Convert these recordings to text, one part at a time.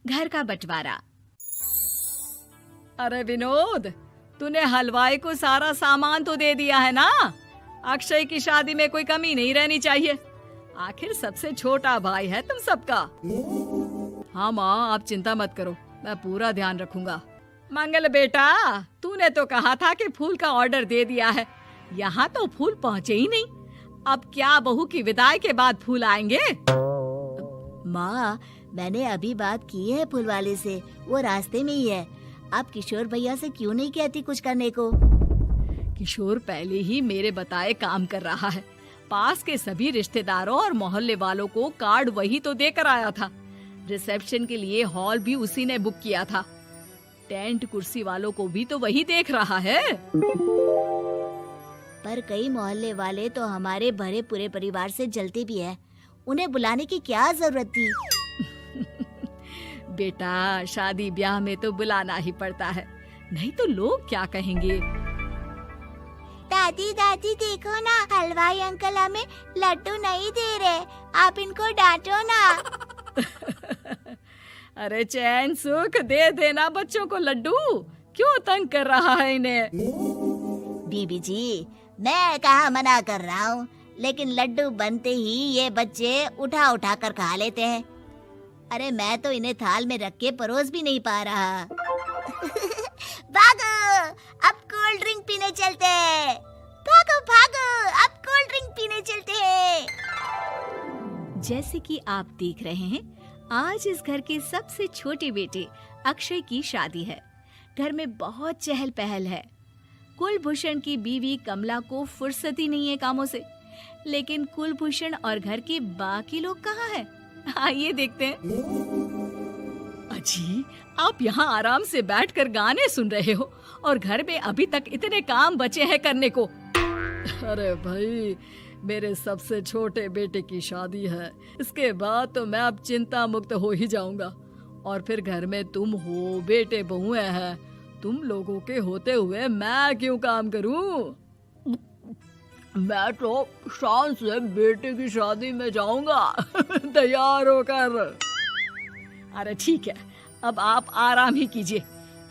घर का बंटवारा। अरे विनोद, तूने हलवाई को सारा सामान तो दे दिया है ना? अक्षय की शादी में कोई कमी नहीं रहनी चाहिए। आखिर सबसे छोटा भाई है तुम सबका। हाँ माँ, आप चिंता मत करो, मैं पूरा ध्यान रखूंगा। मंगल बेटा, तूने तो कहा था कि फूल का ऑर्डर दे दिया है, यहाँ तो फूल पहुँचे ही नहीं। अब क्या बहू की विदाई के बाद फूल आएंगे? माँ, मैंने अभी बात की है फूल वाले से, वो रास्ते में ही है। आप किशोर भैया से क्यों नहीं कहती कुछ करने को? किशोर पहले ही मेरे बताए काम कर रहा है। पास के सभी रिश्तेदारों और मोहल्ले वालों को कार्ड वही तो देकर आया था। रिसेप्शन के लिए हॉल भी उसी ने बुक किया था। टेंट कुर्सी वालों को भी तो वही देख रहा है। पर कई मोहल्ले वाले तो हमारे भरे पूरे परिवार से जलते भी हैं। उन्हें बुलाने की क्या जरूरत थी? बेटा, शादी ब्याह में तो बुलाना ही पड़ता है, नहीं तो लोग क्या कहेंगे। दादी दादी देखो ना, हलवाई अंकल हमें लड्डू नहीं दे रहे, आप इनको डांटो ना। अरे चैन सुख दे देना बच्चों को लड्डू, क्यों तंग कर रहा है इन्हें? बीबी जी, मैं कहाँ मना कर रहा हूँ, लेकिन लड्डू बनते ही ये बच्चे उठा उठा कर खा लेते हैं। अरे मैं तो इन्हें थाल में रख के परोस भी नहीं पा रहा। भागो, अब कोल्ड ड्रिंक पीने चलते हैं। भागो भागो, अब कोल्ड ड्रिंक पीने चलते हैं। जैसे कि आप देख रहे हैं, आज इस घर के सबसे छोटे बेटे अक्षय की शादी है। घर में बहुत चहल पहल है। कुलभूषण की बीवी कमला को फुर्सत ही नहीं है कामों से, लेकिन कुलभूषण और घर के बाकी लोग कहाँ हैं? आइए देखते हैं। अजी, आप यहाँ आराम से बैठकर गाने सुन रहे हो और घर में अभी तक इतने काम बचे हैं करने को। अरे भाई, मेरे सबसे छोटे बेटे की शादी है, इसके बाद तो मैं अब चिंता मुक्त हो ही जाऊंगा। और फिर घर में तुम हो, बेटे बहुएं हैं, तुम लोगों के होते हुए मैं क्यों काम करूं? मैं तो शान से बेटे की शादी में जाऊंगा तैयार होकर। अरे ठीक है, अब आप आराम ही कीजिए।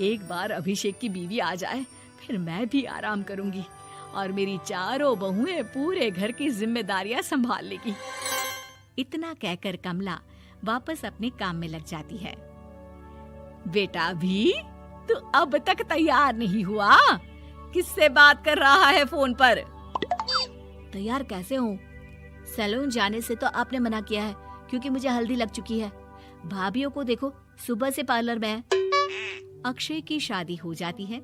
एक बार अभिषेक की बीवी आ जाए, फिर मैं भी आराम करूंगी और मेरी चारों बहुएं पूरे घर की जिम्मेदारियां संभाल लेगी। इतना कहकर कमला वापस अपने काम में लग जाती है। बेटा भी, तू अब तक तैयार नहीं हुआ? किससे बात कर रहा है फोन पर? तैयार कैसे हूँ? सैलून जाने से तो आपने मना किया है, क्योंकि मुझे हल्दी लग चुकी है। भाभीयों को देखो, सुबह से पार्लर में है। अक्षय की शादी हो जाती है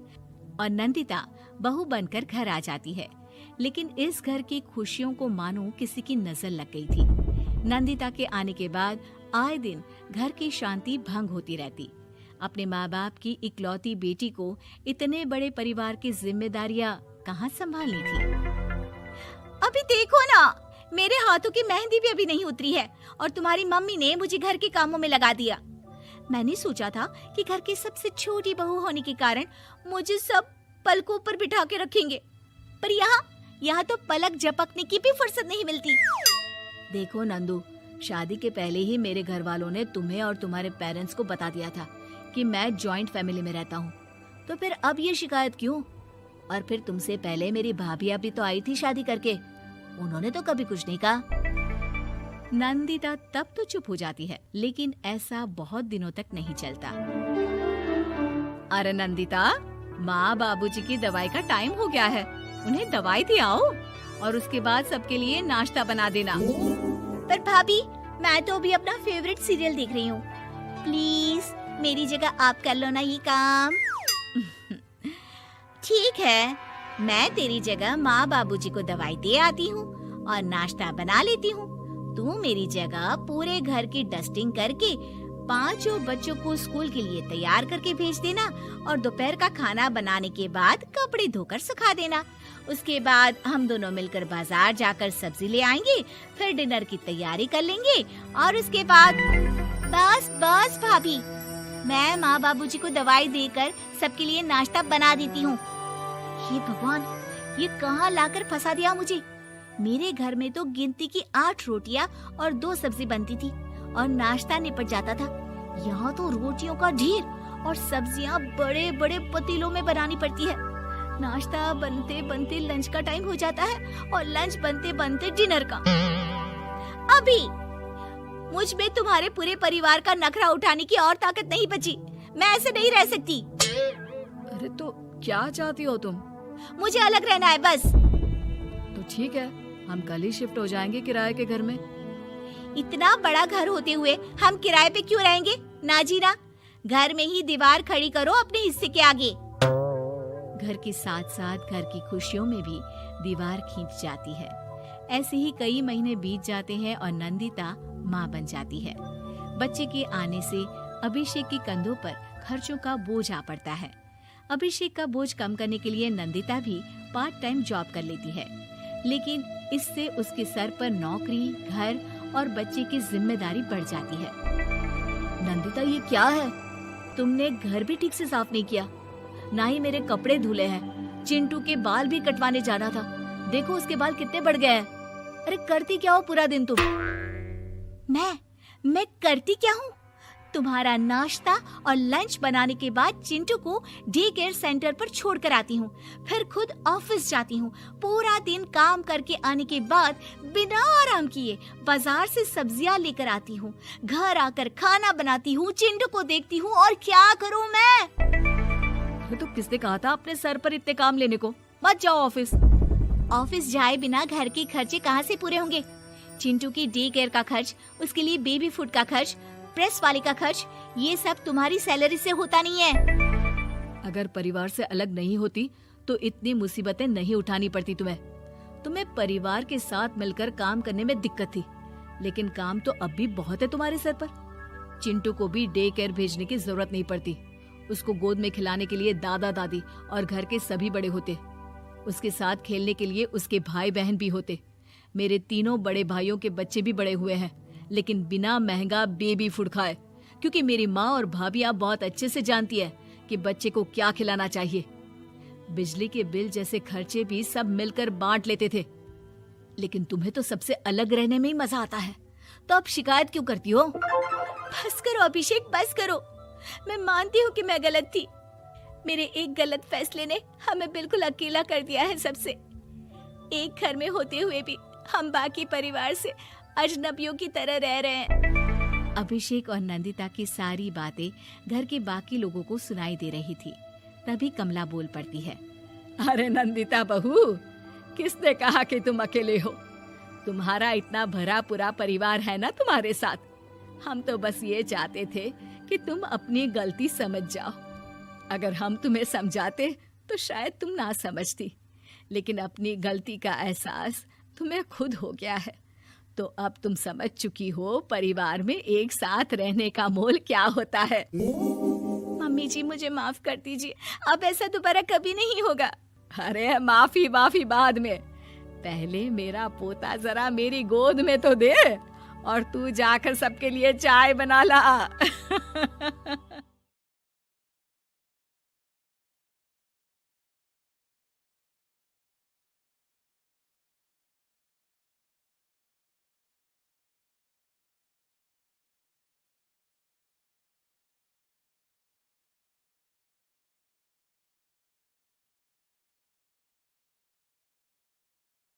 और नंदिता बहू बनकर घर आ जाती है, लेकिन इस घर की खुशियों को मानो किसी की नजर लग गई थी। नंदिता के आने के बाद आए दिन घर की शांति भंग होती रहती। अपने माँ बाप की इकलौती बेटी को इतने बड़े परिवार की जिम्मेदारियां कहाँ संभालनी थी। अभी देखो ना, मेरे हाथों की मेहंदी भी अभी नहीं उतरी है और तुम्हारी मम्मी ने मुझे घर के कामों में लगा दिया। मैंने सोचा था कि घर की सबसे छोटी बहू होने के कारण मुझे सब पलकों पर बिठा के रखेंगे, पर यहाँ तो पलक झपकने की भी फुर्सत नहीं मिलती। देखो नंदू, शादी के पहले ही मेरे घर वालों ने तुम्हें और तुम्हारे पेरेंट्स को बता दिया था कि मैं जॉइंट फैमिली में रहता हूँ, तो फिर अब ये शिकायत क्यों? और फिर तुमसे पहले मेरी भाभियां भी तो आई थी शादी करके, उन्होंने तो कभी कुछ नहीं कहा। नंदिता तब तो चुप हो जाती है, लेकिन ऐसा बहुत दिनों तक नहीं चलता। अरे नंदिता, माँ बाबूजी की दवाई का टाइम हो गया है, उन्हें दवाई दे आओ और उसके बाद सबके लिए नाश्ता बना देना। पर भाभी, मैं तो अभी अपना फेवरेट सीरियल देख रही हूँ। प्लीज मेरी जगह आप कर लो ना ये काम। ठीक है, मैं तेरी जगह माँ बाबूजी को दवाई दे आती हूँ और नाश्ता बना लेती हूँ। तू मेरी जगह पूरे घर की डस्टिंग करके 5 बच्चों को स्कूल के लिए तैयार करके भेज देना और दोपहर का खाना बनाने के बाद कपड़े धोकर सुखा देना। उसके बाद हम दोनों मिलकर बाजार जाकर सब्जी ले आएंगे, फिर डिनर की तैयारी कर लेंगे और उसके बाद बस भाभी, मैं माँ बाबूजी को दवाई देकर सबके लिए नाश्ता बना देती हूँ। हे भगवान, ये कहाँ लाकर फंसा दिया मुझे। मेरे घर में तो गिनती की 8 रोटियां और 2 सब्जी बनती थी और नाश्ता निपट जाता था। यहाँ तो रोटियों का ढेर और सब्जियाँ बड़े बड़े पतीलों में बनानी पड़ती है। नाश्ता बनते बनते लंच का टाइम हो जाता है और लंच बनते बनते डिनर का। अभी मुझ में तुम्हारे पूरे परिवार का नखरा उठाने की और ताकत नहीं बची। मैं ऐसे नहीं रह सकती। अरे तो क्या चाहती हो तुम? मुझे अलग रहना है बस। तो ठीक है, हम कल ही शिफ्ट हो जाएंगे किराए के घर में। इतना बड़ा घर होते हुए हम किराए पे क्यों रहेंगे? ना जी ना, घर में ही दीवार खड़ी करो अपने हिस्से के आगे। घर के साथ साथ घर की खुशियों में भी दीवार खींच जाती है। ऐसे ही कई महीने बीत जाते हैं और नंदिता माँ बन जाती है। बच्चे के आने से अभिषेक के कंधों पर खर्चों का बोझ आ पड़ता है। अभिषेक का बोझ कम करने के लिए नंदिता भी पार्ट टाइम जॉब कर लेती है, लेकिन इससे उसके सर पर नौकरी, घर और बच्चे की जिम्मेदारी बढ़ जाती है। नंदिता, ये क्या है? तुमने घर भी ठीक से साफ नहीं किया, ना ही मेरे कपड़े धुले हैं। चिंटू के बाल भी कटवाने जाना था, देखो उसके बाल कितने बढ़ गए हैं। अरे करती क्या हो पूरा दिन तुम? मैं करती क्या हूँ? तुम्हारा नाश्ता और लंच बनाने के बाद चिंटू को डे केयर सेंटर पर छोड़ कर आती हूँ, फिर खुद ऑफिस जाती हूँ। पूरा दिन काम करके आने के बाद बिना आराम किए बाजार से सब्जियाँ लेकर आती हूँ, घर आकर खाना बनाती हूँ, चिंटू को देखती हूँ और क्या करूँ मैं? तो किसने कहा था अपने सर पर इतने काम लेने को? मत जाओ ऑफिस। ऑफिस जाए बिना घर के खर्चे कहाँ से पूरे होंगे? चिंटू की डे केयर का खर्च, उसके लिए बेबी फूड का खर्च, प्रेस वाले का खर्च, ये सब तुम्हारी सैलरी से होता नहीं है। अगर परिवार से अलग नहीं होती तो इतनी मुसीबतें नहीं उठानी पड़ती तुम्हें परिवार के साथ मिलकर काम करने में दिक्कत थी, लेकिन काम तो अब भी बहुत है तुम्हारे सर पर। चिंटू को भी डे केयर भेजने की जरूरत नहीं पड़ती। उसको गोद में खिलाने के लिए दादा दादी और घर के सभी बड़े होते। उसके साथ खेलने के लिए उसके भाई बहन भी होते। मेरे तीनों बड़े भाइयों के बच्चे भी बड़े हुए हैं, लेकिन बिना महंगा बेबी फूड खाए, क्योंकि मेरी माँ और भाभियाँ बहुत अच्छे से जानती है कि बच्चे को क्या खिलाना चाहिए। बिजली के बिल जैसे खर्चे भी सब मिलकर बांट लेते थे, लेकिन तुम्हें तो सबसे अलग रहने में ही मजा आता है, तो अब शिकायत क्यों करती हो? बस करो अभिषेक, बस करो। मैं मानती हूँ कि मैं गलत थी। मेरे एक गलत फैसले ने हमें बिल्कुल अकेला कर दिया है सबसे। एक घर में होते हुए भी हम बाकी परिवार से अजनबियों की तरह रह रहे हैं। अभिषेक और नंदिता की सारी बातें घर के बाकी लोगों को सुनाई दे रही थी। तभी कमला बोल पड़ती है। अरे नंदिता बहू, किसने कहा कि तुम अकेले हो? तुम्हारा इतना भरा पूरा परिवार है ना तुम्हारे साथ। हम तो बस ये चाहते थे कि तुम अपनी गलती समझ जाओ। अगर हम तुम्हें समझाते तो शायद तुम ना समझती, लेकिन अपनी गलती का एहसास तुम्हें खुद हो गया है, तो अब तुम समझ चुकी हो परिवार में एक साथ रहने का मोल क्या होता है। मम्मी जी, मुझे माफ कर दीजिए, अब ऐसा दोबारा कभी नहीं होगा। अरे माफी बाद में, पहले मेरा पोता जरा मेरी गोद में तो दे, और तू जाकर सबके लिए चाय बना ला।